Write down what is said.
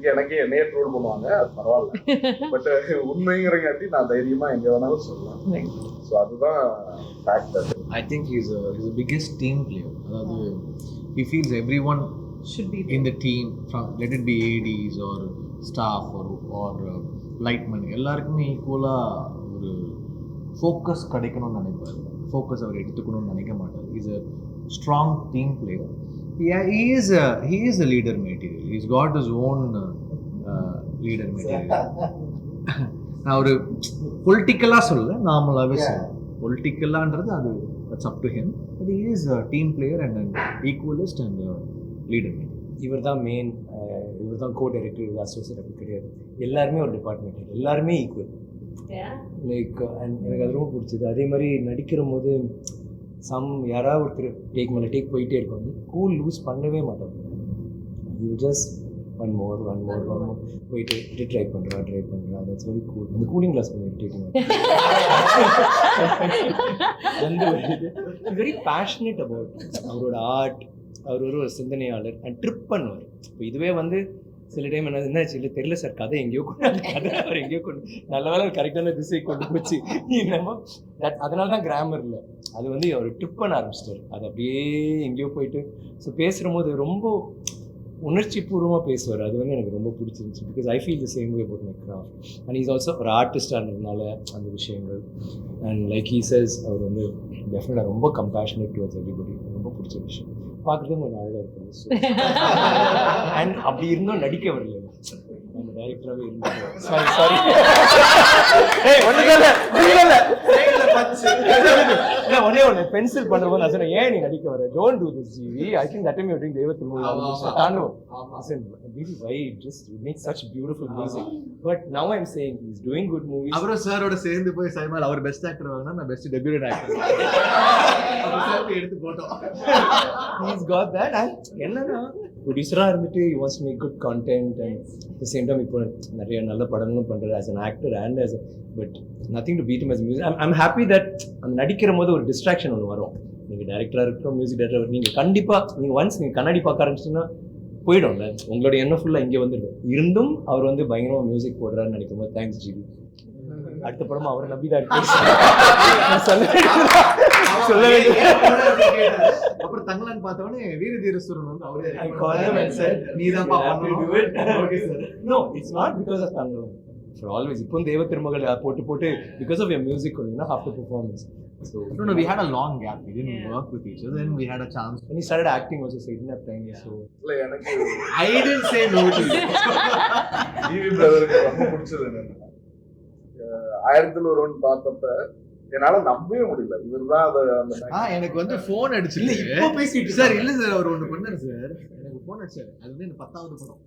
பேசுறதுக்கு எனக்கே என்னையே ட்ரோல் பண்ணுவாங்க, அது பரவாயில்ல. பட் உண்மைங்கிறங்காட்டி நான் தைரியமா எங்க வேணாலும் சொல்லலாம். ஸோ அதுதான் factor. I think he's a biggest team player. அதாவது he feels everyone should be in the team, from let it be ADs or staff or lightmen, எல்லாருக்குமே ஈக்குவலாக ஒரு ஃபோக்கஸ் கிடைக்கணும்னு நினைப்பார். ஃபோக்கஸ் அவர் எடுத்துக்கணும்னு நினைக்க மாட்டார். Is a strong team player. He is a leader material. He's got his own leader material. நான் ஒரு பொலிட்டிக்கலாக சொல்ல, நார்மலாகவே சொல்ல, பொலிட்டிக்கலான்றது அது that's up to him. But he is a team player and an equalist and a leader material. இவர் தான் main, இவர் தான் கோ டைரக்டர், இவர் அசோசியேட், அப்படி கிடையாது. எல்லாருமே ஒரு டிபார்ட்மெண்ட், எல்லாருமே ஈக்குவல். லைக் எனக்கு அது ரொம்ப பிடிச்சது. அதே மாதிரி நடிக்கிற போது யாராவது ஒருத்தர் டேக் மேலே டேக் போயிட்டே இருக்கும், கூல் லூஸ் பண்ணவே மாட்டாங்க. யூ ஜஸ்ட் ஒன் மோர் போயிட்டு ட்ரை பண்ணுறா தட்ஸ் வெரி கூல். அந்த கூலிங் கிளாஸ் கொஞ்சம் இரிட்டேட்டிங். வெரி பேஷனேட் அபவுட் அவரோட ஆர்ட். அவர் ஒரு சிந்தனையாளர் அண்ட் ட்ரிப் பண்ணுவார். இப்போ இதுவே வந்து சில டைம் என்னாச்சு இல்லை தெரியல சார், கதை எங்கேயோ அவர் எங்கேயோ நல்ல வேலை கரெக்டான திசை கொண்டு போச்சு நம்ம. அதனால தான் கிராமர் இல்லை, அது வந்து அவர் ட்ரிப் பண்ண ஆரம்பிச்சிட்டார். அது அப்படியே எங்கேயோ போயிட்டு ஸோ பேசுகிற போது ரொம்ப உணர்ச்சி பூர்வமாக பேசுவார். அது வந்து எனக்கு ரொம்ப பிடிச்சிருந்துச்சு. Because I feel the same way about my craft. And is also ஒரு ஆர்டிஸ்டானதுனால அந்த விஷயங்கள் அண்ட் லைக் ஹீ சேஸ் அவர் வந்து டெஃபினட்டாக ரொம்ப கம்பேஷனேட் டுவர்ட்ஸ் எவ்ரிபடி. ரொம்ப பிடிச்ச விஷயம். பார்க்குறதும் கொஞ்சம் அழகாக இருக்குது. அண்ட் அப்படி இருந்தும் நடிக்க வரல, நம்ம டைரக்டராகவே இருந்தாங்க. சாரி ஒன்னே பென்சில் பண்ணுறப்போ நான் சொன்னேன், ஏன் நீ நடிக்க வர, don't do this GV. I think that time you drink தெய்வத்தின் makes such beautiful music. But now I am saying he is doing good movies. அப்புறம் சாரோட சேர்ந்து போய் சைமால் அவர் பெஸ்ட் ஆக்டர் வாங்கினா, நான் பெஸ்ட் டெபியூட் ஆக்டர் எடுத்து போட்டோம். He's got that. And என்னன்னா ப்ரொடியூசராக இருந்துட்டு he wants to make good content and at the same time இப்போ நிறைய நல்ல படங்களும் பண்ணுறாரு as an actor and as a, but nothing to beat him as a music. I'm happy that அந்த நடிக்கிற போது ஒரு டிஸ்ட்ராக்ஷன் ஒன்று வரும். நீங்கள் டைரக்டராக இருக்கட்டும், மியூசிக் டைரக்டர், நீங்கள் கண்டிப்பாக நீங்கள் ஒன்ஸ் நீங்கள் கண்ணாடி பார்க்க ஆரம்பிச்சிங்கன்னா போயிடும்ல, உங்களோட எண்ணம் ஃபுல்லாக இங்கே வந்துடுது. இருந்தும் அவர் வந்து பயங்கரமாக மியூசிக் போடுறாருன்னு நினைக்கும் போது தேங்க்ஸ் ஜிவி. அடுத்த படமா அவரை நம்பிதான் அப்புறம் தங்கலான்னு பார்த்தவொடனே வீர தீரஸ்வரன் வந்து அவரே இப்போ தேவ திருமகள் போட்டு because of your music only, not after performance. So no, we had a long gap. We didn't work with each other. Then we had a chance. When he started acting also, so he didn't have time. So I didn't say no to you. TV பிரதருக்கு ரொம்ப பிடிச்சது என்னன்னா, 1001 பார்த்தப்ப என்னால நம்பவே முடியல. இவர்தான் அந்த எனக்கு வந்து போன் அடிச்சு இப்போ பேசிட்டு சார். இல்ல சார், அவர் ஒண்ணு பண்ணாரு சார், எனக்கு போன் அடிச்சாரு. அது வந்து 10வது படம்.